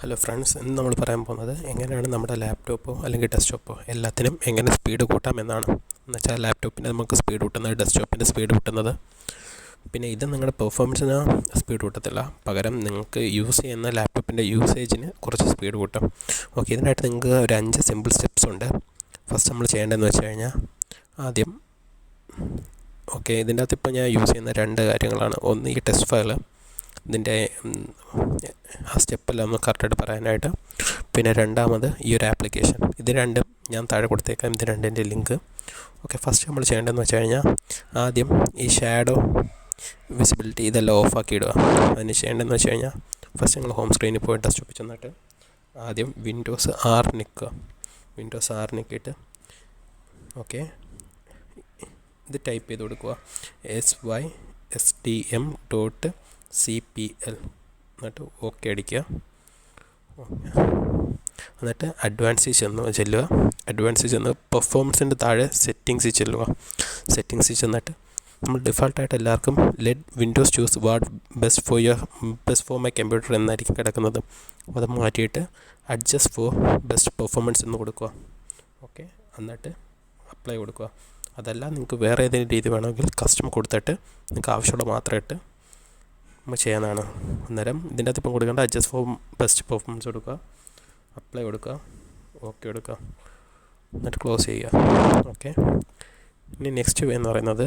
Hello friends, ഇന്ന് നമ്മൾ പറയാൻ പോകുന്നത് എങ്ങനെയാണ് നമ്മുടെ ലാപ്ടോപ്പോ അല്ലെങ്കിൽ ഡെസ്ക്ടോപ്പോ എല്ലാത്തിനും എങ്ങനെ സ്പീഡ് കൂട്ടാം എന്നാണ്. എന്നുവെച്ചാൽ ലാപ്ടോപ്പിൻ്റെ നമുക്ക് സ്പീഡ് കൂട്ടുന്നത്, ഡെസ്ക്ടോപ്പിൻ്റെ സ്പീഡ് കൂട്ടുന്നത്. പിന്നെ ഇത് നിങ്ങളുടെ പെർഫോമൻസിന് സ്പീഡ് കൂട്ടത്തില്ല, പകരം നിങ്ങൾക്ക് യൂസ് ചെയ്യുന്ന ലാപ്ടോപ്പിൻ്റെ യൂസേജിന് കുറച്ച് സ്പീഡ് കൂട്ടും. ഓക്കെ, ഇതിനായിട്ട് നിങ്ങൾക്ക് ഒരു 5 സിമ്പിൾ സ്റ്റെപ്സ് ഉണ്ട്. ഫസ്റ്റ് നമ്മൾ ചെയ്യേണ്ടതെന്ന് വെച്ച് കഴിഞ്ഞാൽ ആദ്യം ഇതിൻ്റെ അകത്ത് ഇപ്പോൾ ഞാൻ യൂസ് ചെയ്യുന്ന 2 കാര്യങ്ങളാണ്. ഒന്ന് ഈ ടെസ്റ്റ് ഫയൽ, ഇതിൻ്റെ ആ സ്റ്റെപ്പെല്ലാം ഒന്ന് കറക്റ്റായിട്ട് പറയാനായിട്ട്. പിന്നെ രണ്ടാമത് ഈ ഒരു ആപ്ലിക്കേഷൻ. ഇത് രണ്ടും ഞാൻ താഴെ കൊടുത്തേക്കാം, ഇത് രണ്ടിൻ്റെ ലിങ്ക്. ഓക്കെ, ഫസ്റ്റ് നമ്മൾ ചെയ്യേണ്ടതെന്ന് വെച്ച് കഴിഞ്ഞാൽ ആദ്യം ഈ ഷാഡോ വിസിബിലിറ്റി ഇതെല്ലാം ഓഫാക്കി ഇടുക. അതിന് ചെയ്യേണ്ടതെന്ന് വെച്ച് കഴിഞ്ഞാൽ ഫസ്റ്റ് നിങ്ങൾ ഹോം സ്ക്രീനിൽ പോയി ഡെസ്ക്ടോപ്പിൽ ചെന്നിട്ട് ആദ്യം വിൻഡോസ് 6 നിൽക്കുക. വിൻഡോസ് 6 നിൽക്കിയിട്ട് ഓക്കെ ഇത് ടൈപ്പ് ചെയ്ത് കൊടുക്കുക, SYSTM.CPL, എന്നിട്ട് ഓക്കെ അടിക്കുക. എന്നിട്ട് അഡ്വാൻസിൽ ചെല്ലുക. അഡ്വാൻസിൽ ചെന്ന് പെർഫോമൻസിൻ്റെ താഴെ സെറ്റിങ്സിൽ ചെല്ലുക. സെറ്റിങ്സിൽ ചെന്നിട്ട് നമ്മൾ ഡിഫാൾട്ടായിട്ട് എല്ലാവർക്കും Windows choose what best for my computer എന്നായിരിക്കും കിടക്കുന്നത്. അത് മാറ്റിയിട്ട് അഡ്ജസ്റ്റ് ഫോർ ബെസ്റ്റ് പെർഫോമൻസ് എന്ന് കൊടുക്കുക. ഓക്കെ, എന്നിട്ട് അപ്ലൈ കൊടുക്കുക. അതല്ല നിങ്ങൾക്ക് വേറെ ഏതെങ്കിലും രീതി വേണമെങ്കിൽ കസ്റ്റം കൊടുത്തിട്ട് നിങ്ങൾക്ക് ആവശ്യമുള്ള മാത്രം ഇട്ട് നമ്മൾ ചെയ്യാനാണ്. അന്നേരം ഇതിൻ്റെ അകത്ത് ഇപ്പം കൊടുക്കേണ്ട അഡ്ജസ്റ്റ് ഫോർ ബെസ്റ്റ് പെർഫോമൻസ് കൊടുക്കുക, അപ്ലൈ കൊടുക്കുക, ഓക്കെ കൊടുക്കുക, എന്നിട്ട് ക്ലോസ് ചെയ്യുക. ഓക്കെ, ഇനി നെക്സ്റ്റ് എന്ന് പറയുന്നത്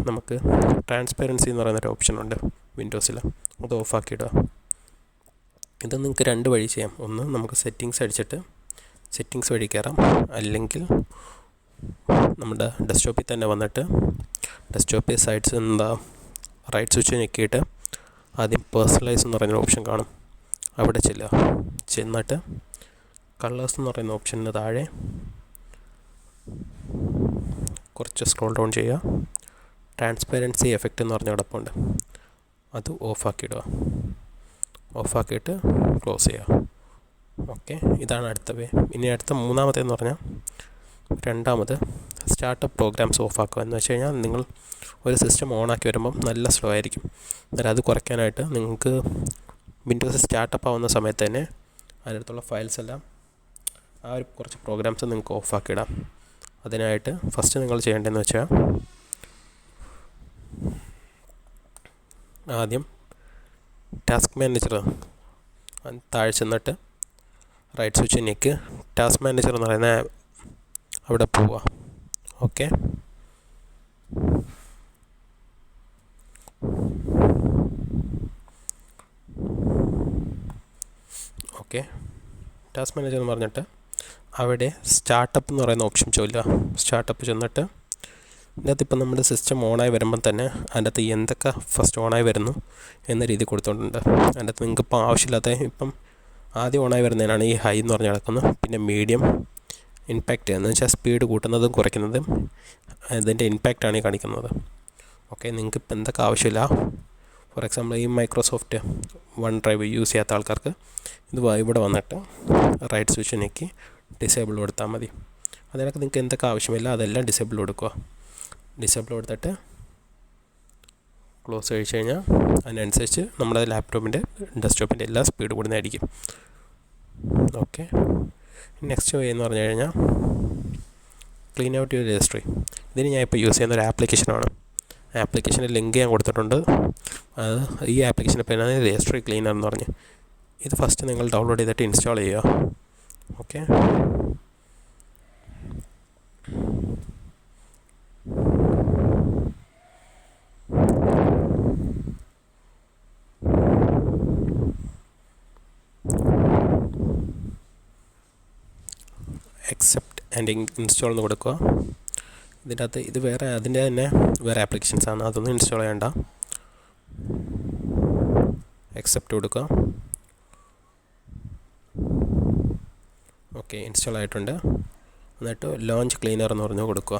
നമുക്ക് ട്രാൻസ്പെറൻസി എന്ന് പറയുന്നൊരു ഓപ്ഷനുണ്ട് വിൻഡോസിൽ, അത് ഓഫാക്കിയിടുക. ഇത് നിങ്ങൾക്ക് 2 വഴി ചെയ്യാം. ഒന്ന്, നമുക്ക് സെറ്റിങ്സ് അടിച്ചിട്ട് സെറ്റിങ്സ് വഴി കയറാം, അല്ലെങ്കിൽ നമ്മുടെ ഡെസ്ക്ടോപ്പിൽ തന്നെ വന്നിട്ട് ഡെസ്ക്ടോപ്പിൽ സൈഡ്സ് റൈറ്റ് സ്വിച്ച് ഞെക്കിയിട്ട് ആദ്യം പേഴ്സണലൈസ് എന്ന് പറയുന്ന ഓപ്ഷൻ കാണും, അവിടെ ചെന്നിട്ട് കളേഴ്സ് എന്ന് പറയുന്ന ഓപ്ഷന് താഴെ കുറച്ച് സ്ക്രോൾ ഡൗൺ ചെയ്യുക. ട്രാൻസ്പെറൻസി എഫക്റ്റ് എന്ന് പറഞ്ഞ കിടപ്പുണ്ട്, അത് ഓഫാക്കിയിടുക. ഓഫാക്കിയിട്ട് ക്ലോസ് ചെയ്യുക. ഓക്കെ, ഇതാണ് അടുത്ത വേ. ഇനി അടുത്ത മൂന്നാമത്തേന്ന് പറഞ്ഞാൽ രണ്ടാമത് സ്റ്റാർട്ടപ്പ് പ്രോഗ്രാംസ് ഓഫാക്കുക. എന്ന് വെച്ച് കഴിഞ്ഞാൽ നിങ്ങൾ ഒരു സിസ്റ്റം ഓണാക്കി വരുമ്പം നല്ല സ്ലോ ആയിരിക്കും. അന്നേരം അത് കുറയ്ക്കാനായിട്ട് നിങ്ങൾക്ക് വിൻഡോസ് സ്റ്റാർട്ടപ്പ് ആവുന്ന സമയത്ത് തന്നെ അതിനകത്തുള്ള ഫയൽസ് എല്ലാം ആ ഒരു കുറച്ച് പ്രോഗ്രാംസ് നിങ്ങൾക്ക് ഓഫാക്കിയിടാം. അതിനായിട്ട് ഫസ്റ്റ് നിങ്ങൾ ചെയ്യേണ്ടതെന്ന് വെച്ചാൽ ആദ്യം ടാസ്ക് മാനേജർ താഴെ ചെന്നിട്ട് റൈറ്റ് സ്വിച്ച് ഞെക്ക്, ടാസ്ക് മാനേജർ എന്ന് പറയുന്ന അവിടെ പോവുക. ഓക്കെ, ടാസ്ക് മാനേജർ എന്ന് പറഞ്ഞിട്ട് അവിടെ സ്റ്റാർട്ടപ്പ് എന്ന് പറയുന്ന ഓപ്ഷൻ ചൊല്ലുക. സ്റ്റാർട്ടപ്പ് ചെന്നിട്ട് ഇതിനകത്ത് ഇപ്പം നമ്മുടെ സിസ്റ്റം ഓണായി വരുമ്പം തന്നെ അതിനകത്ത് എന്തൊക്കെ ഫസ്റ്റ് ഓണായി വരുന്നു എന്ന രീതി കൊടുത്തുകൊണ്ടുണ്ട്. അതിനകത്ത് നിങ്ങൾക്ക് ഇപ്പം ആവശ്യമില്ലാത്ത ഇപ്പം ആദ്യം ഓണായി വരുന്നതിനാണ് ഈ ഹൈ എന്ന് പറഞ്ഞ് കിടക്കുന്നത്. പിന്നെ മീഡിയം, ഇമ്പാക്റ്റ് എന്ന് വെച്ചാൽ സ്പീഡ് കൂട്ടുന്നതും കുറയ്ക്കുന്നതും ഇതിൻ്റെ ഇമ്പാക്റ്റാണ് ഈ കാണിക്കുന്നത്. ഓക്കെ, നിങ്ങൾക്ക് ഇപ്പം എന്തൊക്കെ ആവശ്യമില്ല, ഫോർ എക്സാമ്പിൾ ഈ മൈക്രോസോഫ്റ്റ് OneDrive യൂസ് ചെയ്യാത്ത ആൾക്കാർക്ക് ഇത് ഇവിടെ വന്നിട്ട് റൈറ്റ് സ്വിച്ച് ഞെക്കി ഡിസേബിൾ കൊടുത്താൽ മതി. അതിനൊക്കെ നിങ്ങൾക്ക് എന്തൊക്കെ ആവശ്യമില്ല അതെല്ലാം ഡിസേബിൾ കൊടുക്കുക. ഡിസേബിൾ കൊടുത്തിട്ട് ക്ലോസ് കഴിച്ച് കഴിഞ്ഞാൽ അതിനനുസരിച്ച് നമ്മുടെ ലാപ്ടോപ്പിൻ്റെ ഡെസ്ക്ടോപ്പിൻ്റെ എല്ലാ സ്പീഡ് കൂടുന്നതായിരിക്കും. ഓക്കെ, നെക്സ്റ്റ് വേ എന്ന് പറഞ്ഞു കഴിഞ്ഞാൽ ക്ലീൻ ഔട്ട് യുവർ രജിസ്ട്രി. ഇതിന് ഞാൻ ഇപ്പോൾ യൂസ് ചെയ്യുന്ന ഒരു ആപ്ലിക്കേഷനാണ്. ആപ്ലിക്കേഷൻ്റെ ലിങ്ക് ഞാൻ കൊടുത്തിട്ടുണ്ട്. അത് ഈ ആപ്ലിക്കേഷൻ്റെ പേരാണ് രജിസ്ട്രി ക്ലീനർ എന്ന് പറഞ്ഞ്. ഇത് ഫസ്റ്റ് നിങ്ങൾ ഡൗൺലോഡ് ചെയ്തിട്ട് ഇൻസ്റ്റാൾ ചെയ്യുക. ഓക്കെ, accept ആൻഡ് ഇൻസ്റ്റാൾ എന്ന് കൊടുക്കുക. ഇതിൻ്റെ അകത്ത് ഇത് വേറെ അതിൻ്റെ തന്നെ വേറെ ആപ്ലിക്കേഷൻസാണ്, അതൊന്നും ഇൻസ്റ്റാൾ ചെയ്യണ്ട. accept കൊടുക്കുക. ഓക്കെ, ഇൻസ്റ്റാൾ ആയിട്ടുണ്ട്. എന്നിട്ട് ലോഞ്ച് ക്ലീനർ എന്ന് പറഞ്ഞ് കൊടുക്കുക.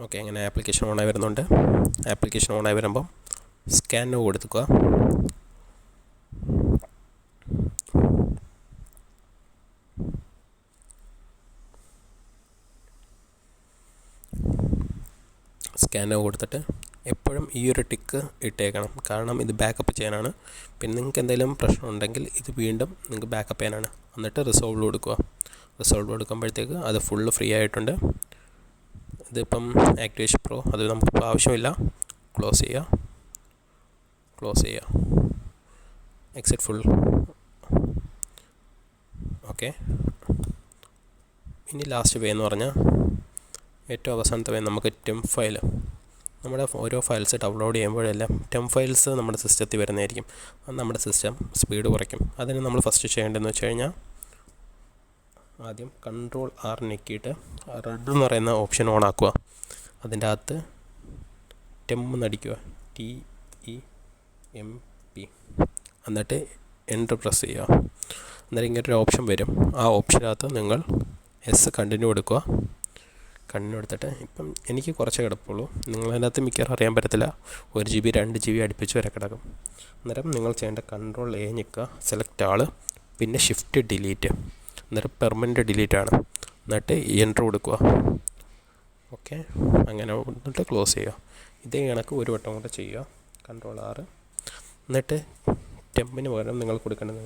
ഓക്കെ, അങ്ങനെ ആപ്ലിക്കേഷൻ ഓണായി വരുന്നുണ്ട്. ആപ്ലിക്കേഷൻ ഓണായി വരുമ്പം സ്കാൻ നൗ കൊടുക്കുക. സ്കാനർ കൊടുത്തിട്ട് എപ്പോഴും ഈ ഒരു ടിക്ക് ഇട്ടേക്കണം. കാരണം ഇത് ബാക്കപ്പ് ചെയ്യാനാണ്. പിന്നെ നിങ്ങൾക്ക് എന്തെങ്കിലും പ്രശ്നം ഉണ്ടെങ്കിൽ ഇത് വീണ്ടും നിങ്ങൾക്ക് ബാക്കപ്പ് ചെയ്യാനാണ്. എന്നിട്ട് റിസോൾവ് കൊടുക്കുക. റിസോൾവ് കൊടുക്കുമ്പോഴത്തേക്ക് അത് ഫുള്ള് ഫ്രീ ആയിട്ടുണ്ട്. ഇതിപ്പം ആക്ടിവേഷൻ പ്രോ അത് നമുക്കിപ്പോൾ ആവശ്യമില്ല. ക്ലോസ് ചെയ്യുക. Exit full. ഓക്കെ. ഇനി ലാസ്റ്റ് വേ എന്ന് പറഞ്ഞാൽ ഏറ്റവും അവസാനത്തെ വേ നമുക്ക് ടെംപ് ഫയൽ. നമ്മുടെ ഓരോ ഫയൽസ് ഡൗൺലോഡ് ചെയ്യുമ്പോഴെല്ലാം ടെംപ് ഫയൽസ് നമ്മുടെ സിസ്റ്റത്തിൽ വരുന്നതായിരിക്കും. അത് നമ്മുടെ സിസ്റ്റം സ്പീഡ് കുറയ്ക്കും. അതിന് നമ്മൾ ഫസ്റ്റ് ചെയ്യേണ്ടതെന്ന് വെച്ച് കഴിഞ്ഞാൽ ആദ്യം Ctrl+R ഞെക്കിയിട്ട് റെഡ് എന്ന് പറയുന്ന ഓപ്ഷൻ ഓൺ ആക്കുക. അതിൻ്റെ അകത്ത് ടെംപ് എന്നടിക്കുക, TEMP. എന്നിട്ട് എൻ്റർ പ്രസ് ചെയ്യുക. അന്നേരം ഇങ്ങനൊരു ഓപ്ഷൻ വരും. ആ ഓപ്ഷനകത്ത് നിങ്ങൾ കണ്ടിന്യൂ കൊടുക്കുക. കണ്ടിന്യൂ എടുത്തിട്ട് ഇപ്പം എനിക്ക് കുറച്ച് കിടപ്പുള്ളൂ. നിങ്ങളതിനകത്ത് മിക്കവാറും അറിയാൻ പറ്റത്തില്ല. 1 GB 2 GB അടുപ്പിച്ച് വരെ കിടക്കും. അന്നേരം നിങ്ങൾ ചെയ്യേണ്ട Ctrl+A ഞെക്കുക, സെലക്ട് ആൾ, പിന്നെ ഷിഫ്റ്റ് ഡിലീറ്റ്. അന്നേരം പെർമനൻറ്റ് ഡിലീറ്റ് ആണ്. എന്നിട്ട് എൻ്റർ കൊടുക്കുക. ഓക്കെ, അങ്ങനെ എന്നിട്ട് ക്ലോസ് ചെയ്യുക. ഇതേ കണക്ക് ഒരു വട്ടം കൂടെ ചെയ്യുക. Ctrl+R. എന്നിട്ട് ടെമ്പിന് പകരം നിങ്ങൾ കൊടുക്കേണ്ടത്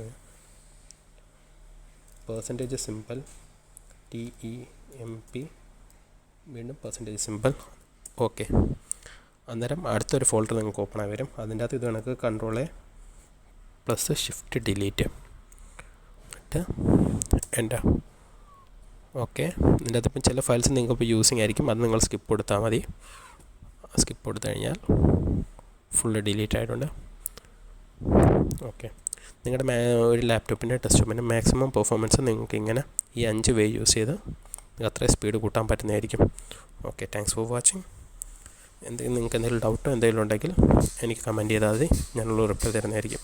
%symbol TEMP, വീണ്ടും %symbol. ഓക്കെ. അന്നേരം അടുത്തൊരു ഫോൾഡർ നിങ്ങൾക്ക് ഓപ്പൺ ആയി വരും. അതിൻ്റെ അകത്ത് ഇത് കണക്ക് Ctrl+A + ഷിഫ്റ്റ് ഡിലീറ്റ് എന്നിട്ട് എൻ്റെ. ഓക്കെ. ഇതിൻ്റെ അകത്ത് ഇപ്പം ചില ഫയൽസ് നിങ്ങൾക്കിപ്പോൾ യൂസിങ് ആയിരിക്കും. അത് നിങ്ങൾ സ്കിപ്പ് കൊടുത്താൽ മതി. സ്കിപ്പ് കൊടുത്തു കഴിഞ്ഞാൽ ഫുള്ള് ഡിലീറ്റ് ആയിട്ടുണ്ട്. ഓക്കെ. നിങ്ങളുടെ ഒരു ലാപ്ടോപ്പിൻ്റെ ഡെസ്ക്ടോപ്പിൻ്റെ മാക്സിമം പെർഫോമൻസ് നിങ്ങൾക്ക് ഇങ്ങനെ ഈ 5 വേ യൂസ് ചെയ്ത് അത്രയും സ്പീഡ് കൂട്ടാൻ പറ്റുന്നതായിരിക്കും. Okay, thanks for watching. നിങ്ങൾക്ക് എന്തെങ്കിലും ഡൗട്ടോ എന്തെങ്കിലും ഉണ്ടെങ്കിൽ എനിക്ക് കമൻറ്റ് ചെയ്താൽ മതി. ഞാനുള്ള റിപ്ലൈ തരുന്നതായിരിക്കും.